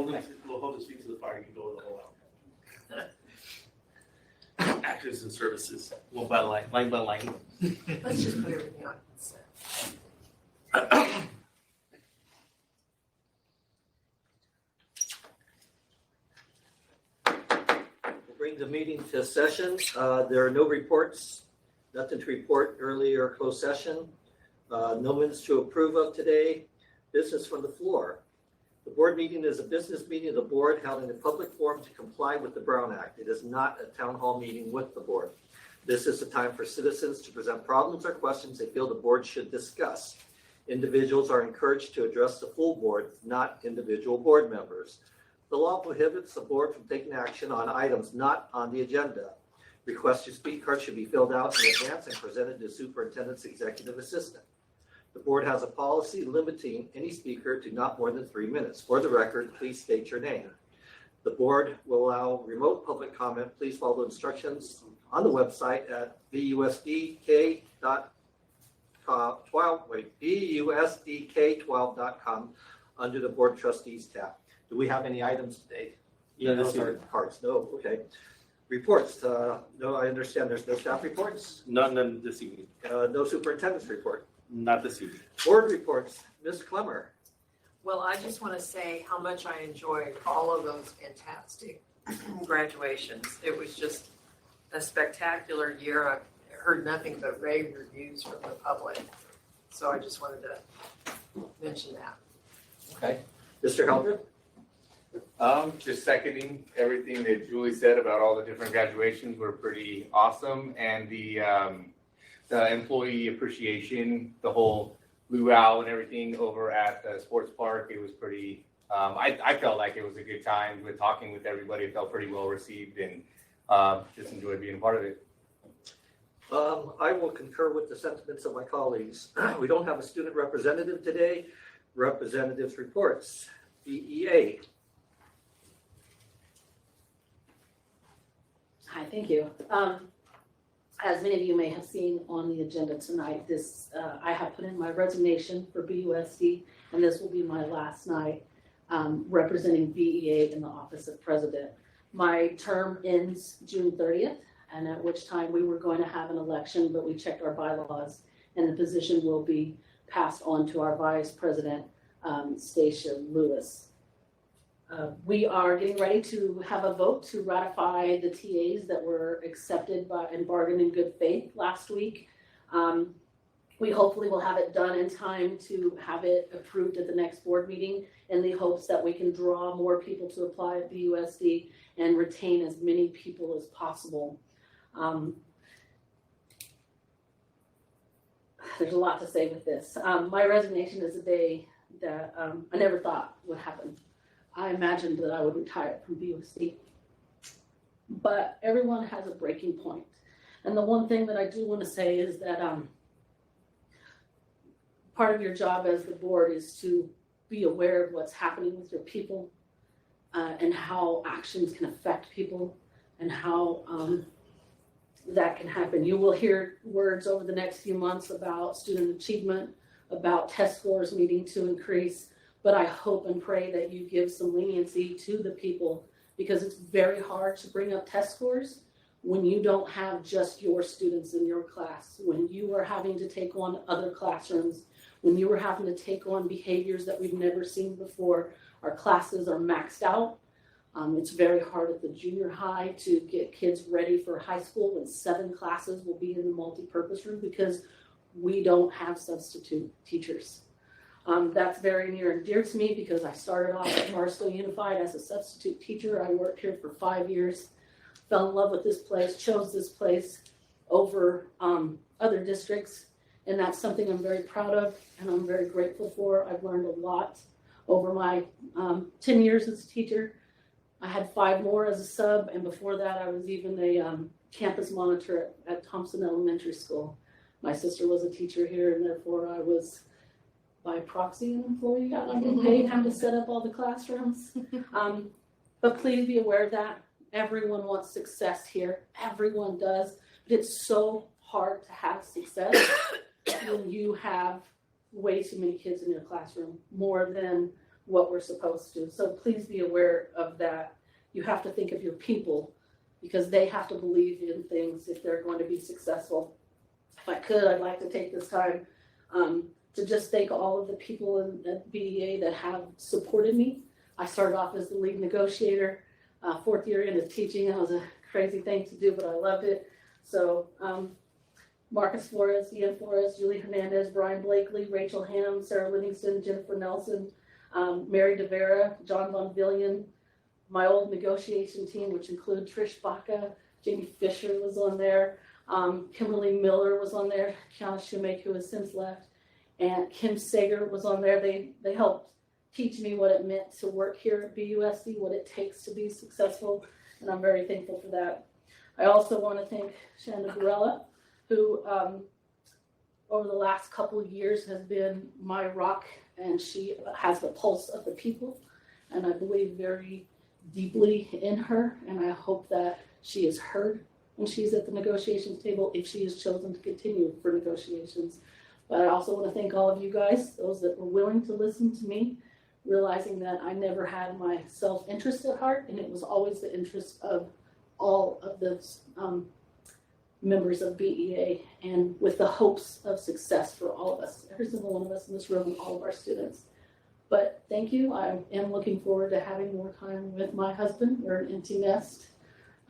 hold his feet to the fire, you can go the whole out. Actors and services, one by line by line. Let's just put everything on consent. We'll bring the meeting to session. There are no reports, nothing to report early or closed session. No minutes to approve of today. Business from the floor. The board meeting is a business meeting of the board held in a public forum to comply with the Brown Act. It is not a town hall meeting with the board. This is the time for citizens to present problems or questions they feel the board should discuss. Individuals are encouraged to address the full board, not individual board members. The law prohibits the board from taking action on items not on the agenda. Requests to speak cards should be filled out in advance and presented to the superintendent's executive assistant. The board has a policy limiting any speaker to not more than 3 minutes. For the record, please state your name. The board will allow remote public comment. Please follow the instructions on the website at busdk12.com under the board trustees tab. Do we have any items today? No, Cards. No. Okay. Reports. No, I understand there's no staff reports. None this evening. No superintendent's report. Not this evening. Board reports. Ms. Clemmer. Well, I just want to say how much I enjoyed all of those fantastic graduations. It was just a spectacular year. I've heard nothing but rave reviews from the public. So I just wanted to mention that. Okay. Mr. Heldred? Just seconding everything that Julie said about all the different graduations were pretty awesome, and the employee appreciation, the whole luau and everything over at the sports park, it was pretty. I felt like it was a good time with talking with everybody. It felt pretty well received, and just enjoyed being a part of it. I will concur with the sentiments of my colleagues. We don't have a student representative today. Representatives reports. BEA. Hi, thank you. As many of you may have seen on the agenda tonight, I have put in my resignation for BUSD, and this will be my last night representing BEA in the office of president. My term ends June 30th, and at which time we were going to have an election, but we checked our bylaws, and the position will be passed on to our vice president, Stacia Lewis. We are getting ready to have a vote to ratify the TAs that were accepted and bargained in good faith last week. We hopefully will have it done in time to have it approved at the next board meeting in the hopes that we can draw more people to apply at BUSD and retain as many people as possible. There's a lot to say with this. My resignation is a day that I never thought would happen. I imagined that I would retire from BUSD, but everyone has a breaking point. And the one thing that I do want to say is that part of your job as the board is to be aware of what's happening with your people and how actions can affect people and how that can happen. You will hear words over the next few months about student achievement, about test scores needing to increase. But I hope and pray that you give some leniency to the people, because it's very hard to bring up test scores when you don't have just your students in your class, when you are having to take on other classrooms, when you are having to take on behaviors that we've never seen before. Our classes are maxed out. It's very hard at the junior high to get kids ready for high school when 7 classes will be in the multi-purpose room because we don't have substitute teachers. That's very near and dear to me because I started off at Barstow Unified as a substitute teacher. I worked here for 5 years, fell in love with this place, chose this place over other districts, and that's something I'm very proud of and I'm very grateful for. I've learned a lot over my 10 years as a teacher. I had 5 more as a sub, and before that I was even a campus monitor at Thompson Elementary School. My sister was a teacher here, and therefore I was by proxy an employee. I'm getting paid, having to set up all the classrooms. But please be aware of that. Everyone wants success here. Everyone does. But it's so hard to have success when you have way too many kids in your classroom, more than what we're supposed to. So please be aware of that. You have to think of your people because they have to believe in things if they're going to be successful. If I could, I'd like to take this time to just thank all of the people at BEA that have supported me. I started off as the lead negotiator, 4th year into teaching. That was a crazy thing to do, but I loved it. So Marcus Flores, Ian Flores, Julie Hernandez, Brian Blakely, Rachel Ham, Sarah Livingston, Jennifer Nelson, Mary DeVera, John Von Villian, my old negotiation team, which include Trish Baca, Jamie Fisher was on there, Kimberly Miller was on there, Kiana Shoemake, who has since left, and Kim Sager was on there. They helped teach me what it meant to work here at BUSD, what it takes to be successful, and I'm very thankful for that. I also want to thank Shanda Varela, who over the last couple of years has been my rock, and she has the pulse of the people, and I believe very deeply in her, and I hope that she is heard when she's at the negotiations table if she is chosen to continue for negotiations. But I also want to thank all of you guys, those that were willing to listen to me, realizing that I never had my self-interest at heart, and it was always the interest of all of the members of BEA, and with the hopes of success for all of us, every single one of us in this room and all of our students. But thank you. I am looking forward to having more time with my husband. We're an empty nest.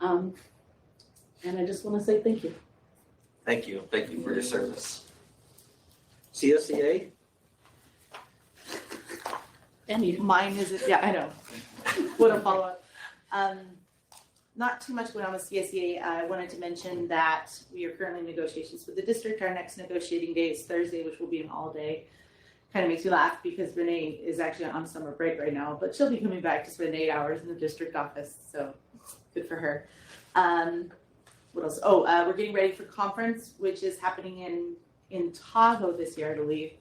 And I just want to say thank you. Thank you. Thank you for your service. CSEA? And Mine is, yeah, I know. What a follow-up. Not too much going on with CSEA. I wanted to mention that we are currently in negotiations with the district. Our next negotiating day is Thursday, which will be an all-day. Kind of makes me laugh because Renee is actually on summer break right now, but she'll be coming back to spend 8 hours in the district office, so good for her. What else? Oh, we're getting ready for conference, which is happening in Tahoe this year, I believe,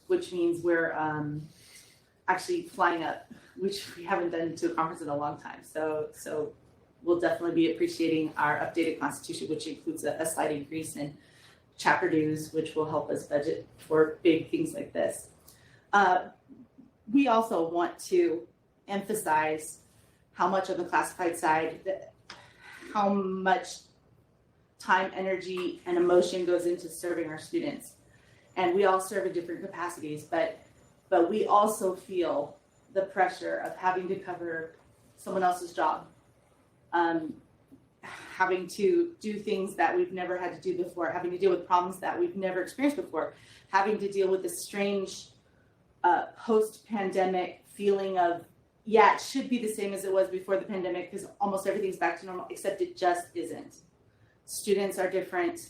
which means we're actually flying up, which we haven't done to a conference in a long time. So we'll definitely be appreciating our updated constitution, which includes a slight increase in chapter dues, which will help us budget for big things like this. We also want to emphasize how much on the classified side, how much time, energy, and emotion goes into serving our students. And we all serve in different capacities, but we also feel the pressure of having to cover someone else's job, having to do things that we've never had to do before, having to deal with problems that we've never experienced before, having to deal with this strange post-pandemic feeling of, yeah, it should be the same as it was before the pandemic because almost everything's back to normal, except it just isn't. Students are different.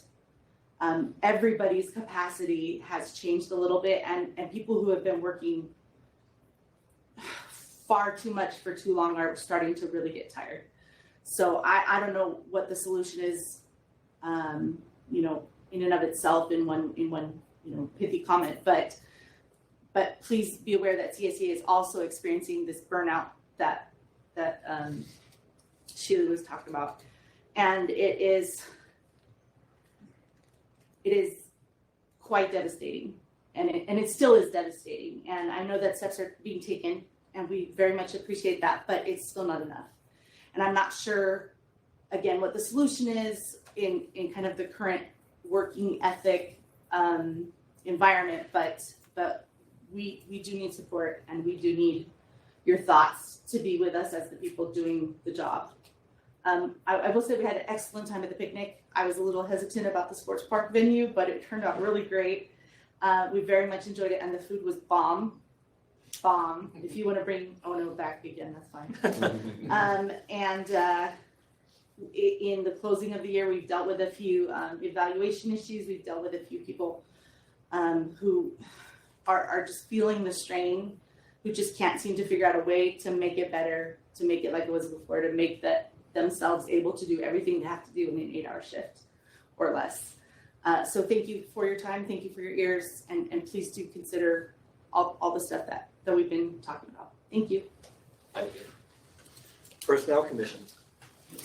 Everybody's capacity has changed a little bit, and people who have been working far too much for too long are starting to really get tired. So I don't know what the solution is, in and of itself in one pithy comment, but please be aware that CSEA is also experiencing this burnout that Sheila was talking about, and it is quite devastating, and it still is devastating. And I know that steps are being taken, and we very much appreciate that, but it's still not enough. And I'm not sure, again, what the solution is in kind of the current working ethic environment, but we do need support, and we do need your thoughts to be with us as the people doing the job. I will say we had an excellent time at the picnic. I was a little hesitant about the sports park venue, but it turned out really great. We very much enjoyed it, and the food was bomb. If you want to bring Ono back again, that's fine. In the closing of the year, we've dealt with a few evaluation issues. We've dealt with a few people who are just feeling the strain, who just can't seem to figure out a way to make it better, to make it like it was before, to make themselves able to do everything they have to do in an 8-hour shift or less. So thank you for your time. Thank you for your ears. And please do consider all the stuff that we've been talking about. Thank you. Thank you. Personnel Commission.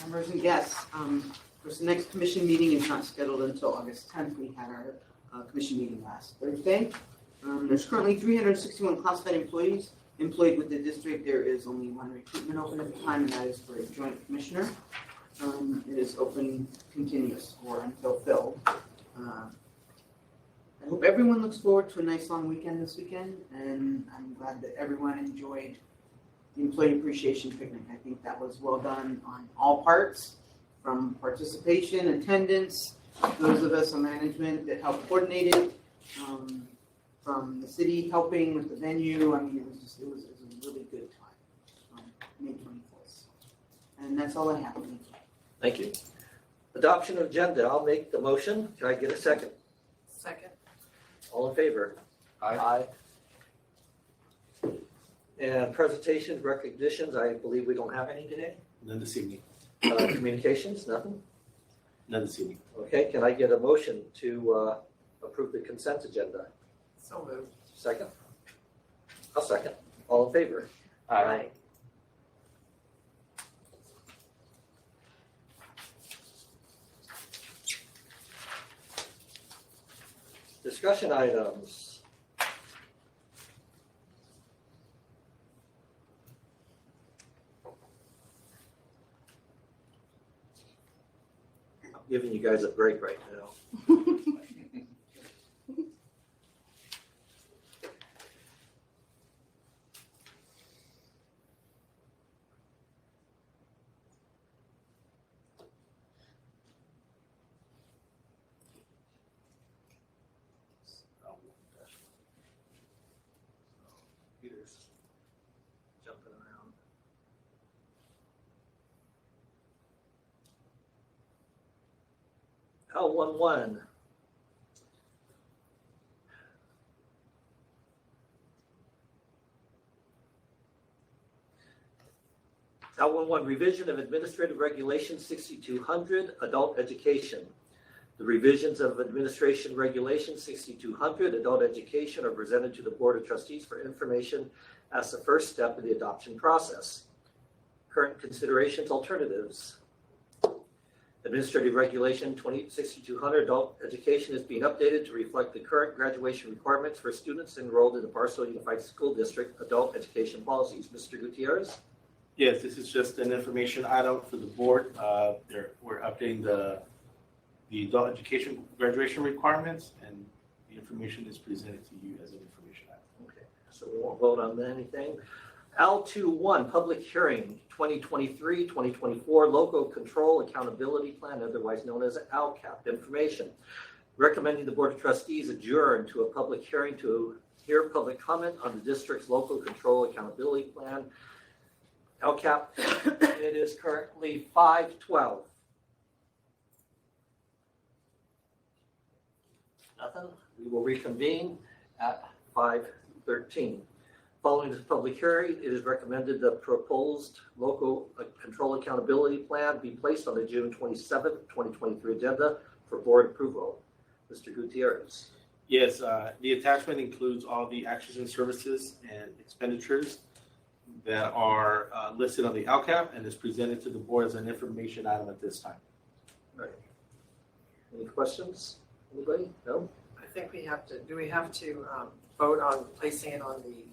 Members and guests, of course, the next commission meeting is not scheduled until August 10th. We had our commission meeting last Thursday. There's currently 361 classified employees employed with the district, there is only one recruitment open at the time, and that is for a joint commissioner. It is open continuous or until filled. I hope everyone looks forward to a nice long weekend this weekend, and I'm glad that everyone enjoyed the employee appreciation picnic. I think that was well done on all parts, from participation, attendance, those of us on management that helped coordinate it, from the city helping with the venue. I mean, it was a really good time, May 24th. And that's all I have. Thank you. Thank you. Adoption of agenda, I'll make the motion. Can I get a second? Second. All in favor? Aye. And presentations, recognitions, I believe we don't have any today. None this evening. Communications, nothing? None this evening. Okay, can I get a motion to approve the consent agenda? So moved. Second? I'll second. All in favor? Aye. Discussion items. I'm giving you guys a break right now. Peter's jumping around. L11. L11 revision of Administrative Regulation 6200 Adult Education. The revisions of Administration Regulation 6200 Adult Education are presented to the Board of Trustees for information as the first step in the adoption process. Current considerations, alternatives. Administrative Regulation 6200 Adult Education is being updated to reflect the current graduation requirements for students enrolled in the Barstow Unified School District Adult Education Policies. Mr. Gutierrez? Yes, this is just an information item for the board. We're updating the adult education graduation requirements, and the information is presented to you as an information item. Okay, so we won't vote on anything. L21, public hearing, 2023-2024 Local Control Accountability Plan, otherwise known as LCAP. Information. Recommending the Board of Trustees adjourn to a public hearing to hear public comment on the district's Local Control Accountability Plan, LCAP. It is currently 5:12. Nothing. We will reconvene at 5:13. Following this public hearing, it is recommended the proposed local control accountability plan be placed on the June 27th, 2023 agenda for board approval. Mr. Gutierrez. Yes, the attachment includes all the actions and services and expenditures that are listed on the LCAP and is presented to the board as an information item at this time. Right. Any questions? Anybody? No? I think we have to, do we have to vote on placing it on the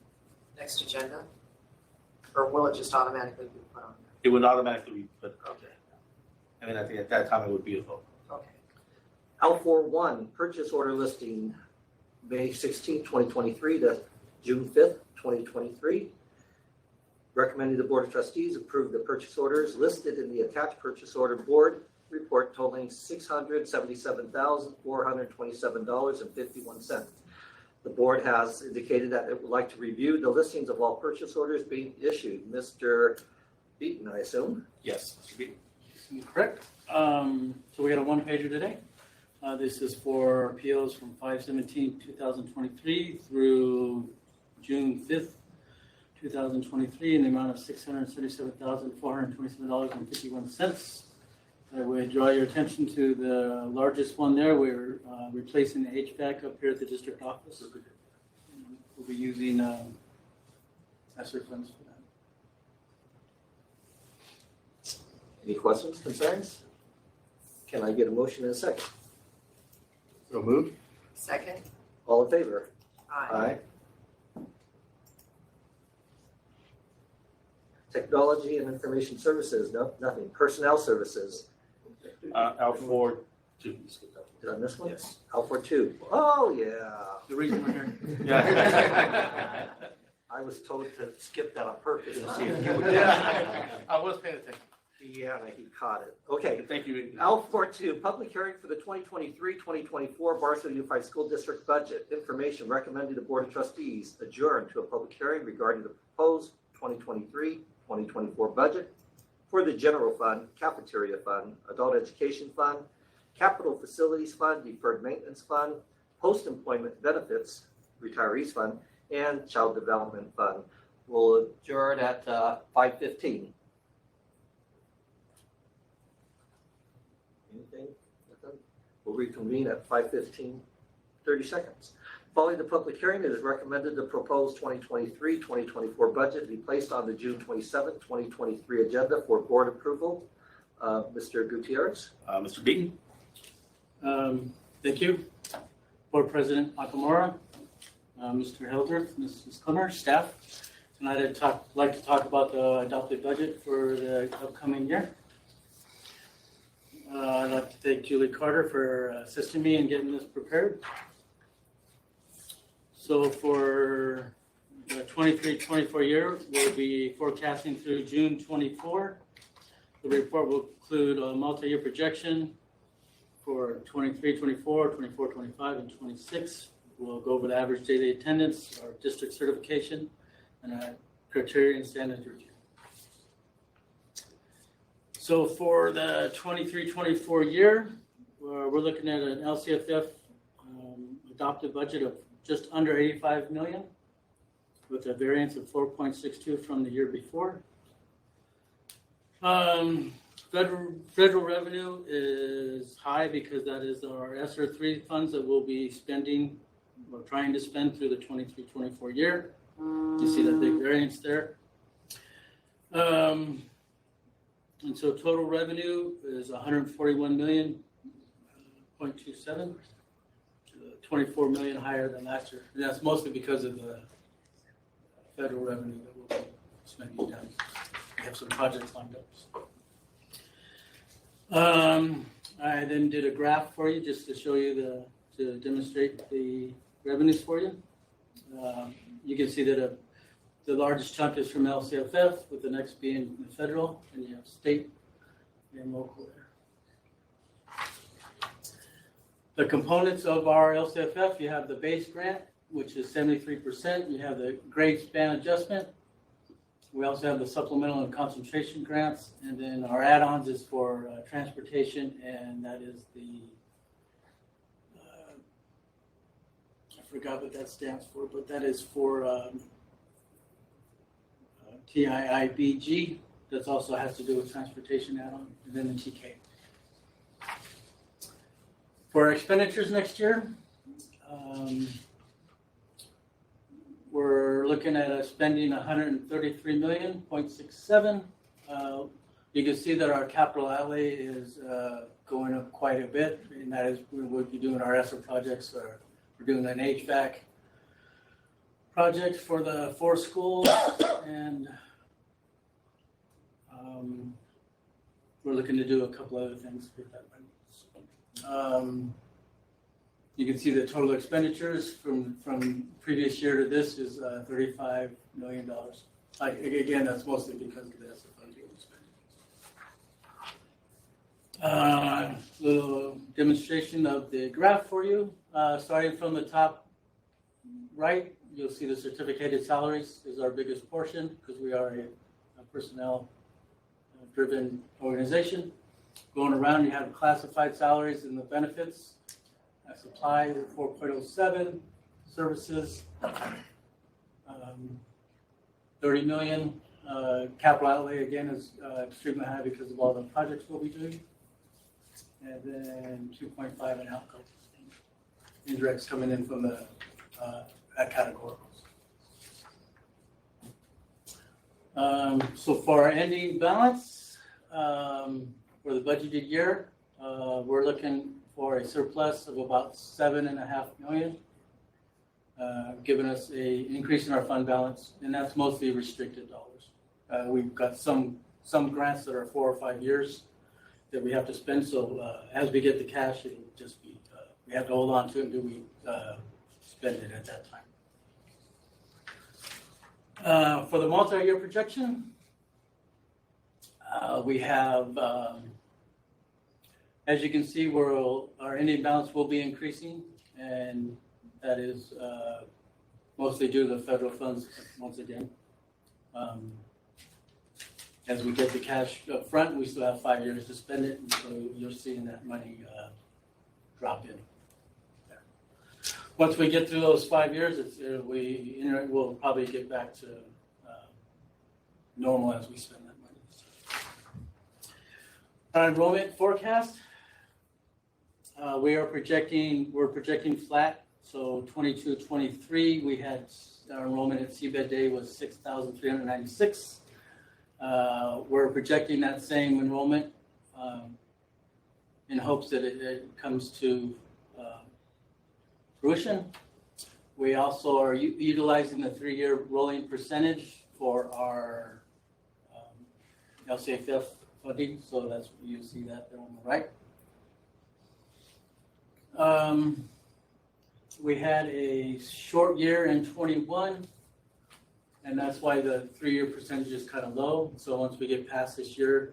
next agenda? Or will it just automatically be put on It would automatically be put. Okay. I mean, I think at that time it would be a vote. there? Okay. L41, purchase order listing, May 16th, 2023 to June 5th, 2023. Recommending the Board of Trustees approve the purchase orders listed in the attached purchase order board report totaling $677,427.51. The board has indicated that it would like to review the listings of all purchase orders being issued. Mr. Beaton, I assume? Yes, Mr. Beaton. Correct. So we got a one-pager today. This is for POs from 5/17/2023 through June 5th, 2023 in the amount of $677,427.51. I would draw your attention to the largest one there. We're replacing the HVAC up here at the district office. We'll be using ESSER funds for that. Any questions, concerns? Can I get a motion in a second? So moved. Second? All in favor? Aye. Technology and Information Services, no, nothing. Personnel Services, L4, 2. did I miss one? Yes. L42. Oh, yeah. The reason we're here. Yeah. I was told to skip that on purpose to see if you would. I was paying attention. Yeah, he caught it. Okay. Thank you. L42, public hearing for the 2023-2024 Barstow Unified School District budget. Information recommended the Board of Trustees adjourn to a public hearing regarding the proposed 2023-2024 budget for the general fund, cafeteria fund, adult education fund, capital facilities fund, deferred maintenance fund, post-employment benefits, retirees fund, and child development fund. We'll adjourn at 5:15. Anything? Nothing? We'll reconvene at 5:15, 30 seconds. Following the public hearing, it is recommended the proposed 2023-2024 budget be placed on the June 27, 2023 agenda for board approval. Mr. Gutierrez? Mr. Beaton? Thank you. Board President Nakamura, Mr. Hilder, Mrs. Clemmer, staff. Tonight I'd like to talk about the adopted budget for the upcoming year. I'd like to thank Julie Carter for assisting me in getting this prepared. So for the 23-24 year, we'll be forecasting through June 24. The report will include a multi-year projection for 23-24, 24-25, and 26. We'll go over the average daily attendance, our district certification, and our criteria and standards review. So for the 23-24 year, we're looking at an LCFF adopted budget of just under 85 million with a variance of 4.62 from the year before. Federal revenue is high because that is our ESSER 3 funds that we'll be spending or trying to spend through the 23-24 year. You see that big variance there. And so total revenue is 141 million, 0.27, 24 million higher than last year. And that's mostly because of the federal revenue that we'll be spending down. We have some projects lined up. I then did a graph for you just to show you to demonstrate the revenues for you. You can see that the largest chunk is from LCFF, with the next being the federal, and you have state and local there. The components of our LCFF, you have the base grant, which is 73%. You have the grade span adjustment. We also have the supplemental and concentration grants, and then our add-ons is for transportation, and that is the, I forgot what that stands for, but that is for TIIBG. That also has to do with transportation add-on, and then the TK. For our expenditures next year, we're looking at spending 133 million, 0.67. You can see that our capital outlay is going up quite a bit, and that is we will be doing our ESSER projects. We're doing an HVAC project for the 4 schools, and we're looking to do a couple other things with that money. You can see the total expenditures from previous year to this is $35 million. Again, that's mostly because of the ESSER funding spending. Little demonstration of the graph for you. Starting from the top right, you'll see the certificated salaries is our biggest portion because we are a personnel-driven organization. Going around, you have classified salaries and the benefits. Supplies at 4.07, services 30 million. Capital outlay again is extremely high because of all the projects we'll be doing. And then 2.5 in outgo. Indirects coming in from the categoricals. So for our ending balance for the budgeted year, we're looking for a surplus of about $7.5 million, giving us an increase in our fund balance, and that's mostly restricted dollars. We've got some grants that are 4 or 5 years that we have to spend. So as we get the cash, it'll just be, we have to hold on to it until we spend it at that time. For the multi-year projection, we have, as you can see, our ending balance will be increasing, and that is mostly due to the federal funds once again. As we get the cash up front, we still have 5 years to spend it, and so you're seeing that money drop in. Once we get through those 5 years, we'll probably get back to normal as we spend that money. Our enrollment forecast, we're projecting flat. So 22-23, we had our enrollment at Seabed Day was 6,396. We're projecting that same enrollment in hopes that it comes to fruition. We also are utilizing the 3-year rolling percentage for our LCFF funding, so that's you see that there on the right. We had a short year in 21, and that's why the 3-year percentage is kind of low. So once we get past this year,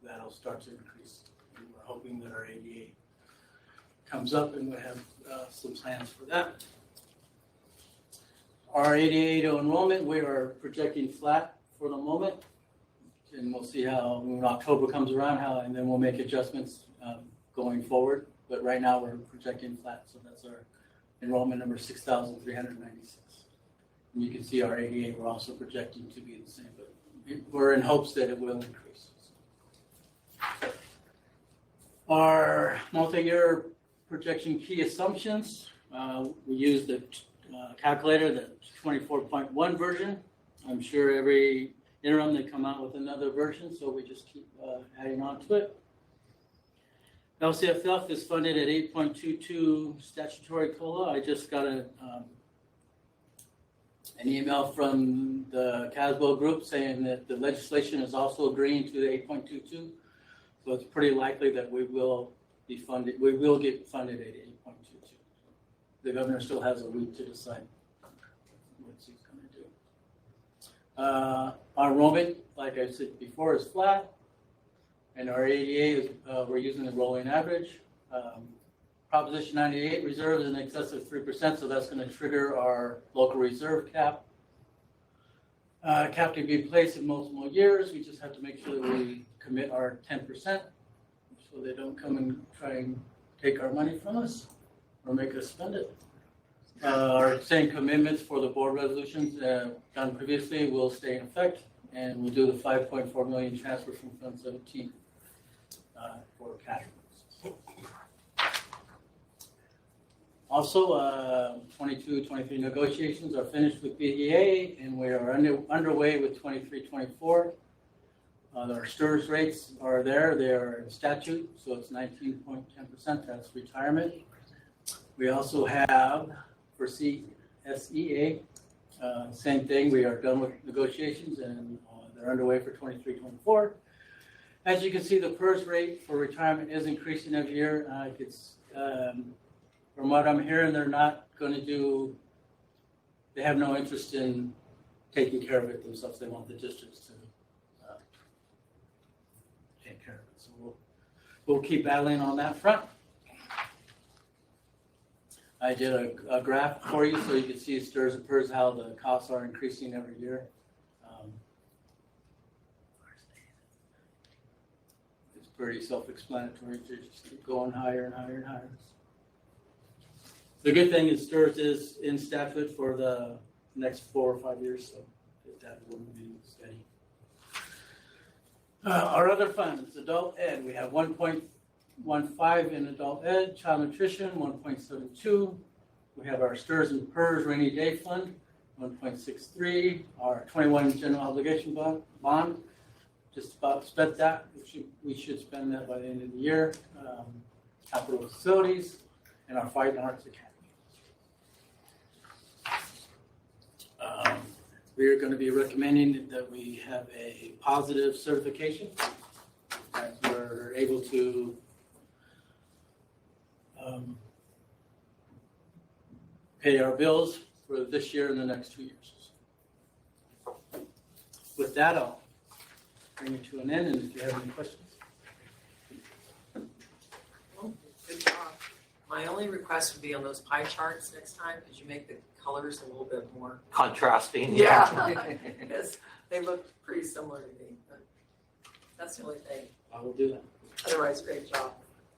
that'll start to increase. And we're hoping that our ADA comes up, and we have some plans for that. Our ADA to enrollment, we are projecting flat for the moment, and we'll see how when October comes around, and then we'll make adjustments going forward. But right now we're projecting flat, so that's our enrollment number 6,396. And you can see our ADA we're also projecting to be the same, but we're in hopes that it will increase. Our multi-year projection key assumptions, we use the calculator, the 24.1 version. I'm sure every interim they come out with another version, so we just keep adding on to it. LCFF is funded at 8.22 statutory COLA. I just got an email from the CASBO group saying that the legislation is also agreeing to the 8.22. So it's pretty likely that we will be funded. We will get funded at 8.22. The governor still has a week to decide what he's going to do. Our enrollment, like I said before, is flat. And our ADA is, we're using the rolling average. Proposition 98 reserve is in excess of 3%, so that's going to trigger our local reserve cap. Cap can be placed in multiple years. We just have to make sure that we commit our 10% so they don't come and try and take our money from us or make us spend it. Our same commitments for the board resolutions done previously will stay in effect, and we'll do the $5.4 million transfer from Fund 17 for cash flows. Also, 22-23 negotiations are finished with BEA, and we are underway with 23-24. Our STRS rates are there. They are in statute, so it's 19.10%. That's retirement. We also have for CSEA, same thing. We are done with negotiations, and they're underway for 23-24. As you can see, the PERS rate for retirement is increasing every year. From what I'm hearing, they're not going to do, they have no interest in taking care of it themselves. They want the districts to take care of it. So we'll keep battling on that front. I did a graph for you so you can see STRS and PERS, how the costs are increasing every year. It's pretty self-explanatory to just keep going higher and higher and higher. The good thing is STRS is in statute for the next 4 or 5 years, so that will be steady. Our other funds, adult ed, we have 1.15 in adult ed, child nutrition, 1.72. We have our STRS and PERS rainy day fund, 1.63. Our 21 general obligation bond, just about spent that. We should spend that by the end of the year. Capital facilities, and our Fine Arts Academy. We are going to be recommending that we have a positive certification, that we're able to pay our bills for this year and the next 2 years. With that, I'll bring it to an end, and if you have any questions. Good job. My only request would be on those pie charts next time, could you make the colors a little bit more? Contrasting. Because they look pretty similar to me, but that's the only thing. I will do that. Otherwise, great job.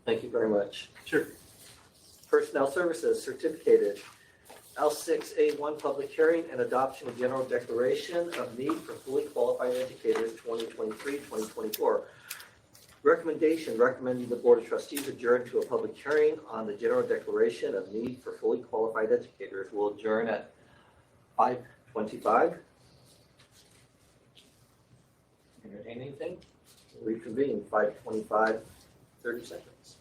Thank you very much. Sure. Personnel Services, certificated. L6A1, public hearing and adoption of general declaration of need for fully qualified educators 2023-2024. Recommendation, recommending the Board of Trustees adjourn to a public hearing on the general declaration of need for fully qualified educators. Will adjourn at 5:25. Entertain anything? Reconvene 5:25, 30 seconds.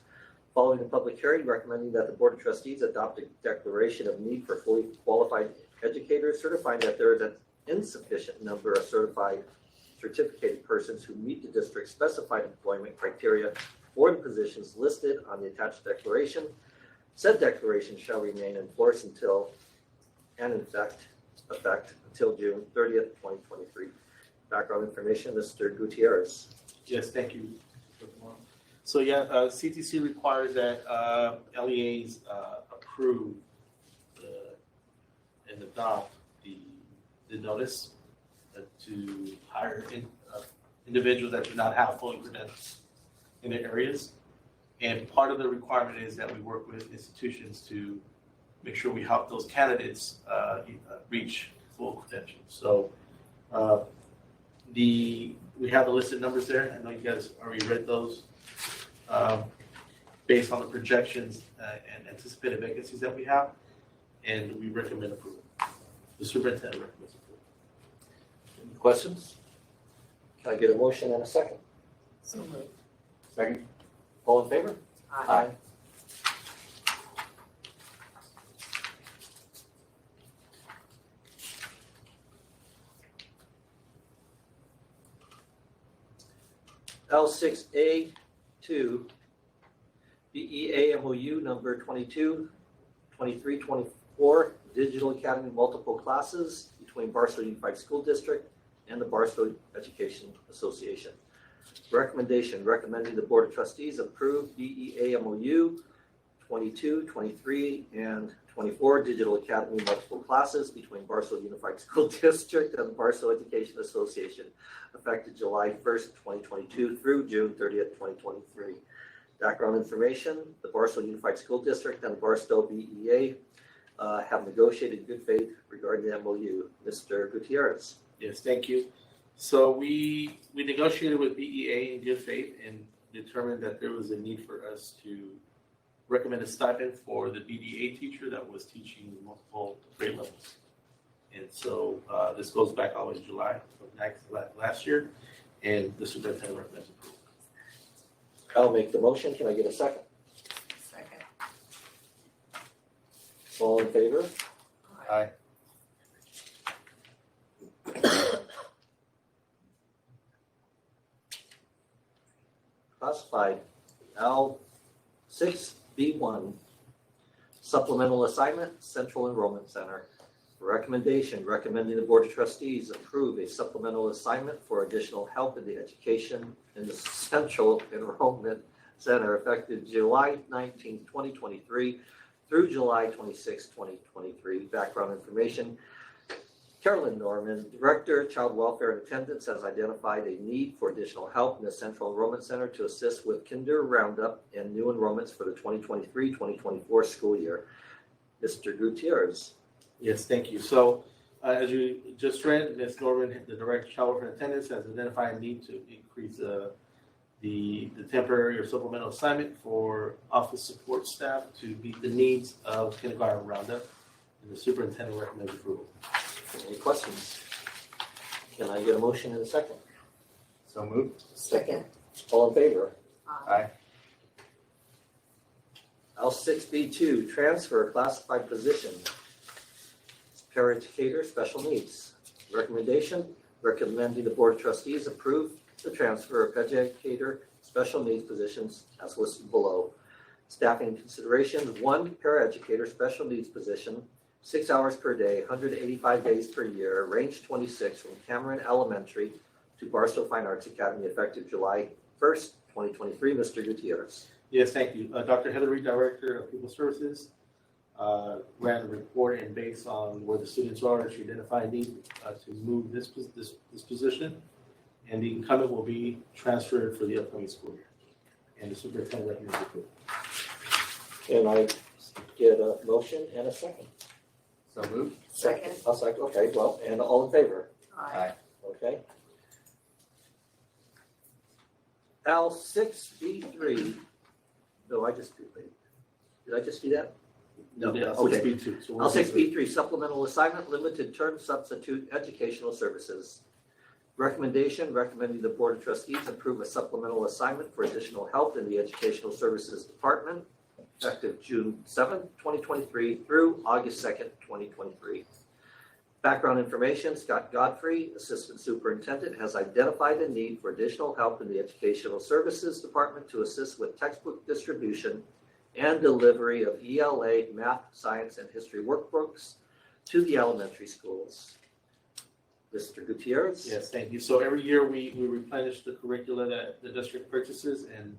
Following the public hearing, recommending that the Board of Trustees adopt a declaration of need for fully qualified educators, certifying that there is an insufficient number of certificated persons who meet the district's specified employment criteria for the positions listed on the attached declaration. Said declaration shall remain in force until and in effect until June 30th, 2023. Background information, Mr. Gutierrez. Yes, thank you. So yeah, CTC requires that LEAs approve and adopt the notice to hire individuals that do not have full credentials in their areas. And part of the requirement is that we work with institutions to make sure we help those candidates reach full credentials. So we have the listed numbers there. I know you guys already read those. Based on the projections and anticipated vacancies that we have, and we recommend approval. The superintendent recommends approval. Any questions? Can I get a motion and a second? So moved. Second. All in favor? Aye. L6A2, BEA MOU number 22, 23, 24, Digital Academy multiple classes between Barstow Unified School District and the Barstow Education Association. Recommendation, recommending the Board of Trustees approve BEA MOU 22, 23, and 24 Digital Academy multiple classes between Barstow Unified School District and the Barstow Education Association, effective July 1st, 2022 through June 30th, 2023. Background information, the Barstow Unified School District and the Barstow BEA have negotiated good faith regarding the MOU. Mr. Gutierrez. Yes, thank you. So we negotiated with BEA in good faith and determined that there was a need for us to recommend a stipend for the BDA teacher that was teaching multiple grade levels. And so this goes back all the way to July of last year, and the superintendent recommends approval. I'll make the motion. Can I get a second? Second. All in favor? Aye. Classified L6B1, supplemental assignment, Central Enrollment Center. Recommendation, recommending the Board of Trustees approve a supplemental assignment for additional help in the education in the Central Enrollment Center effective July 19, 2023 through July 26, 2023. Background information. Carolyn Norman, Director, Child Welfare and Attendance, has identified a need for additional help in the Central Enrollment Center to assist with kinder roundup and new enrollments for the 2023-2024 school year. Mr. Gutierrez. Yes, thank you. So as you just read, Ms. Norman, the Director of Child Welfare and Attendance, has identified a need to increase the temporary or supplemental assignment for office support staff to meet the needs of kindergarten roundup, and the superintendent recommends approval. Any questions? Can I get a motion in a second? So moved. Second. All in favor? Aye. L6B2, transfer classified position, paraeducator, special needs. Recommendation, recommending the Board of Trustees approve the transfer of educator special needs positions as listed below. Staffing considerations, 1 paraeducator special needs position, 6 hours per day, 185 days per year, range 26 from Cameron Elementary to Barstow Fine Arts Academy effective July 1st, 2023. Mr. Gutierrez. Yes, thank you. Dr. Heather Reed, Director of People Services, ran a report, and based on where the students are, she identified need to move this position, and the incumbent will be transferred for the upcoming school year. And the superintendent recommends approval. Can I get a motion and a second? So moved. Second. I'll second, okay, well, and all in favor? Aye. Okay. L6B3, no, did I just do that? No, Yeah, okay. 6B2. So we're- L6B3, supplemental assignment, limited term substitute educational services. Recommendation, recommending the Board of Trustees approve a supplemental assignment for additional help in the Educational Services Department effective June 7th, 2023 through August 2nd, 2023. Background information, Scott Godfrey, Assistant Superintendent, has identified a need for additional help in the Educational Services Department to assist with textbook distribution and delivery of ELA, math, science, and history workbooks to the elementary schools. Mr. Gutierrez? Yes, thank you. So every year we replenish the curricula that the district purchases, and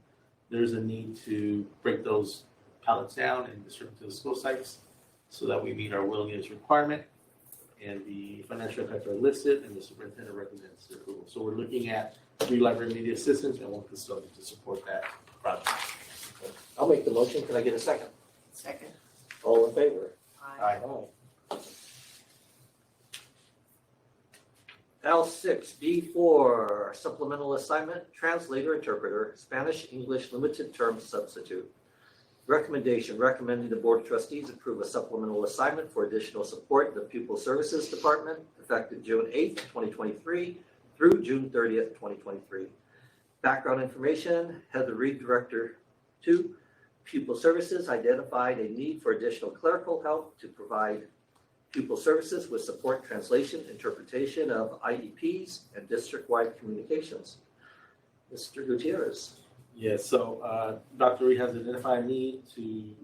there's a need to break those pallets down and distribute to the school sites so that we meet our willingness requirement. And the financial impacts are listed, and the superintendent recommends the approval. So we're looking at 3 library media assistants and 1 custodian to support that project. I'll make the motion. Can I get a second? Second. All in favor? Aye. Aye. L6B4, supplemental assignment, translator, interpreter, Spanish, English, limited term substitute. Recommendation, recommending the Board of Trustees approve a supplemental assignment for additional support in the Pupil Services Department effective June 8th, 2023 through June 30th, 2023. Background information, Heather Reed, Director 2, Pupil Services, identified a need for additional clerical help to provide pupil services with support, translation, interpretation of IEPs, and district-wide communications. Mr. Gutierrez. Yes, so Dr. Reed has identified a need to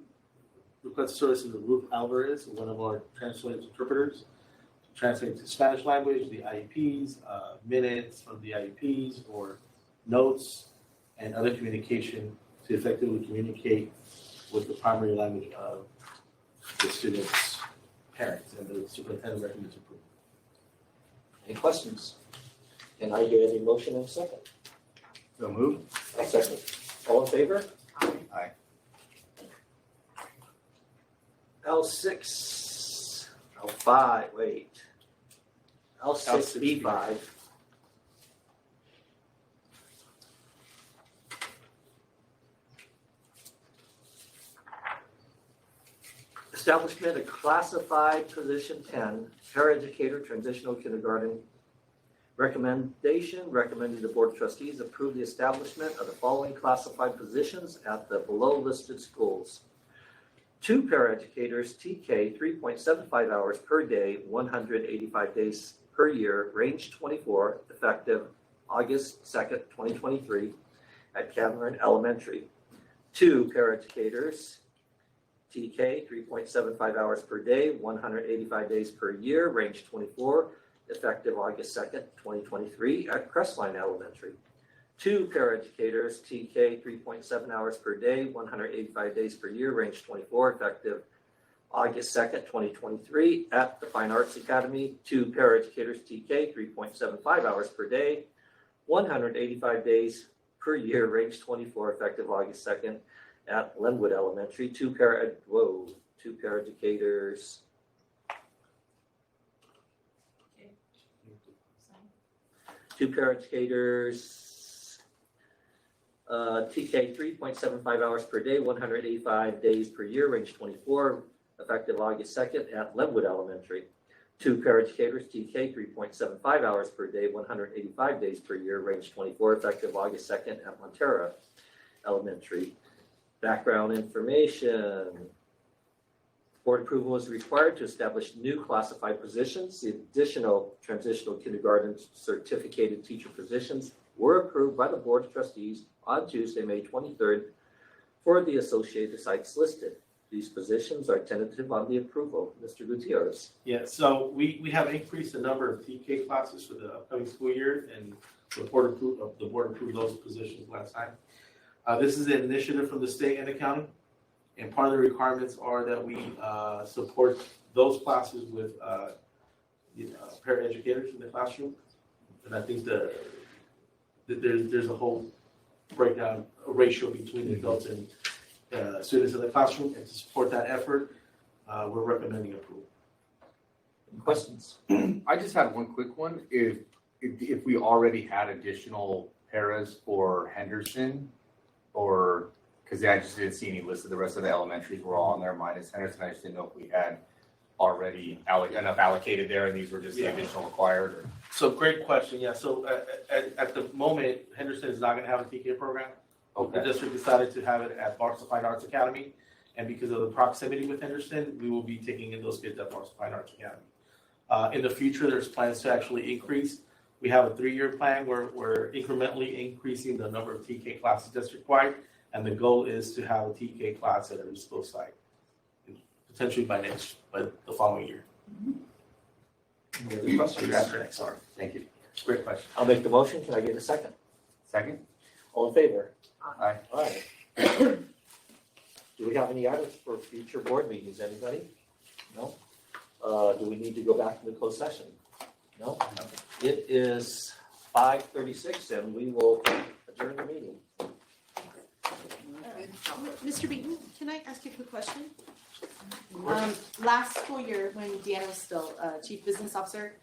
request the services of Ruth Alvarez, one of our translated interpreters, to translate to Spanish language, the IEPs, minutes from the IEPs, or notes and other communication to effectively communicate with the primary language of the student's parents, and the superintendent recommends approval. Any questions? Can I get a motion and a second? So moved. I'll second. All in favor? Aye. L6, L5, wait. L6B5. Establishment of classified position 10, paraeducator, transitional kindergarten. Recommendation, recommending the Board of Trustees approve the establishment of the following classified positions at the below listed schools. 2 paraeducators, TK, 3.75 hours per day, 185 days per year, range 24, effective August 2nd, 2023 at Cameron Elementary. 2 paraeducators, TK, 3.75 hours per day, 185 days per year, range 24, effective August 2nd, 2023 at Crestline Elementary. 2 paraeducators, TK, 3.7 hours per day, 185 days per year, range 24, effective August 2nd, 2023 at the Fine Arts Academy. 2 paraeducators, TK, 3.75 hours per day, 185 days per year, range 24, effective August 2nd at Lenwood Elementary. 2 paraeducators, TK 3.75 hours per day, 185 days per year, range 24, effective August 2nd at Lenwood Elementary. 2 paraeducators, TK 3.75 hours per day, 185 days per year, range 24, effective August 2nd at Montera Elementary. Background information. Board approval is required to establish new classified positions. The additional transitional kindergarten certificated teacher positions were approved by the Board of Trustees on Tuesday, May 23rd for the associated sites listed. These positions are tentative on the approval. Mr. Gutierrez. Yeah, so we have increased the number of TK classes for the upcoming school year, and the board approved those positions last time. This is an initiative from the state and the county, and part of the requirements are that we support those classes with paraeducators in the classroom. And I think there's a whole breakdown, a ratio between adults and students in the classroom, and to support that effort, we're recommending approval. Any questions? I just had one quick one. If we already had additional paras for Henderson, or because I just didn't see any listed, the rest of the elementaries were all on there minus Henderson. I just didn't know if we had already enough allocated there, and these were just the additional required. Or... So great question. Yeah. So at the moment, Henderson is not going to have a TK program. Okay. The district decided to have it at Barstow Fine Arts Academy, and because of the proximity with Henderson, we will be taking in those kids at Barstow Fine Arts Academy. In the future, there's plans to actually increase. We have a 3-year plan where we're incrementally increasing the number of TK classes district-wide, and the goal is to have a TK class at every school site, potentially by the following year. Any other questions? After next, sorry. Thank you. Great question. I'll make the motion. Can I get a second? Second? All in favor? Aye. All right. Do we have any items for future board meetings? Anybody? No? Do we need to go back to the closed session? No? It is 5:36 and we will adjourn the meeting. Mr. Beaton, can I ask you a quick question? Last school year, when Deanna was still Chief Business Officer,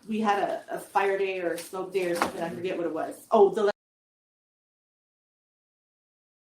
we had a fire day or a smoke day or something, I forget what it was. Oh, the